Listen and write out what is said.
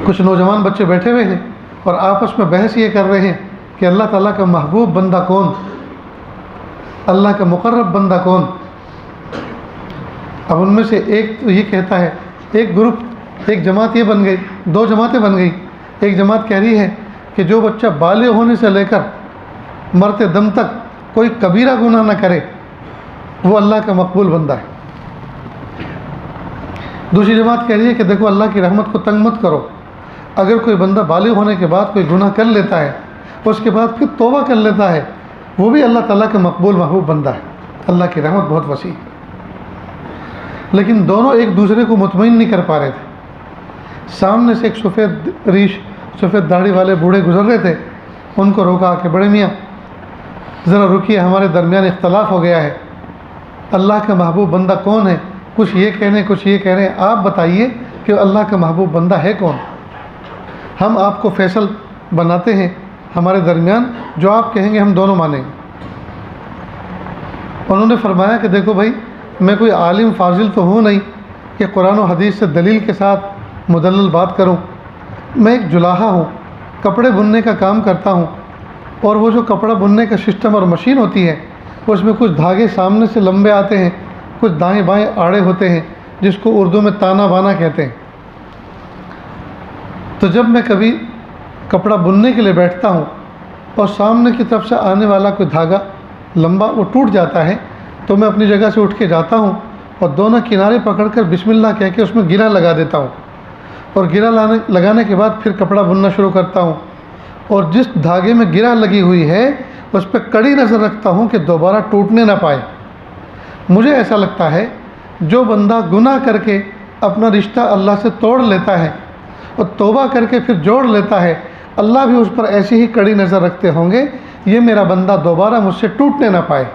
کچھ نوجوان بچے بیٹھے ہوئے ہیں اور آپس میں بحث یہ کر رہے ہیں کہ اللہ تعالیٰ کا محبوب بندہ کون، اللہ کا مقرب بندہ کون۔ اب ان میں سے ایک تو یہ کہتا ہے، ایک گروپ، ایک جماعت یہ بن گئی، دو جماعتیں بن گئی۔ ایک جماعت کہہ رہی ہے کہ جو بچہ بالغ ہونے سے لے کر مرتے دم تک کوئی کبیرہ گناہ نہ کرے وہ اللہ کا مقبول بندہ ہے۔ دوسری جماعت کہہ رہی ہے کہ دیکھو اللہ کی رحمت کو تنگ مت کرو، اگر کوئی بندہ بالغ ہونے کے بعد کوئی گناہ کر لیتا ہے اس کے بعد پھر توبہ کر لیتا ہے وہ بھی اللہ تعالیٰ کا مقبول محبوب بندہ ہے، اللہ کی رحمت بہت وسیع ہے۔ لیکن دونوں ایک دوسرے کو مطمئن نہیں کر پا رہے تھے۔ سامنے سے ایک سفید ریش، سفید داڑھی والے بوڑھے گزر رہے تھے، ان کو روکا کہ بڑے میاں ذرا رکیے، ہمارے درمیان اختلاف ہو گیا ہے، اللہ کا محبوب بندہ کون ہے؟ کچھ یہ کہہ رہے ہیں، کچھ یہ کہہ رہے ہیں، آپ بتائیے کہ اللہ کا محبوب بندہ ہے کون؟ ہم آپ کو فیصل بناتے ہیں ہمارے درمیان، جو آپ کہیں گے ہم دونوں مانیں گے۔ انہوں نے فرمایا کہ دیکھو بھائی، میں کوئی عالم فاضل تو ہوں نہیں کہ قرآن و حدیث سے دلیل کے ساتھ مدلل بات کروں، میں ایک جلاحہ ہوں، کپڑے بننے کا کام کرتا ہوں، اور وہ جو کپڑا بننے کا سسٹم اور مشین ہوتی ہے اس میں کچھ دھاگے سامنے سے لمبے آتے ہیں، کچھ دائیں بائیں آڑے ہوتے ہیں، جس کو اردو میں تانا بانا کہتے ہیں۔ تو جب میں کبھی کپڑا بننے کے لیے بیٹھتا ہوں اور سامنے کی طرف سے آنے والا کوئی دھاگا لمبا وہ ٹوٹ جاتا ہے تو میں اپنی جگہ سے اٹھ کے جاتا ہوں اور دونوں کنارے پکڑ کر بسم اللہ کہہ کے اس میں گرہ لگا دیتا ہوں، اور گرہ لگانے کے بعد پھر کپڑا بننا شروع کرتا ہوں، اور جس دھاگے میں گرہ لگی ہوئی ہے اس پہ کڑی نظر رکھتا ہوں کہ دوبارہ ٹوٹنے نہ پائے۔ مجھے ایسا لگتا ہے جو بندہ گناہ کر کے اپنا رشتہ اللہ سے توڑ لیتا ہے اور توبہ کر کے پھر جوڑ لیتا ہے، اللہ بھی اس پر ایسی ہی کڑی نظر رکھتے ہوں گے، یہ میرا بندہ دوبارہ مجھ سے ٹوٹنے نہ پائے۔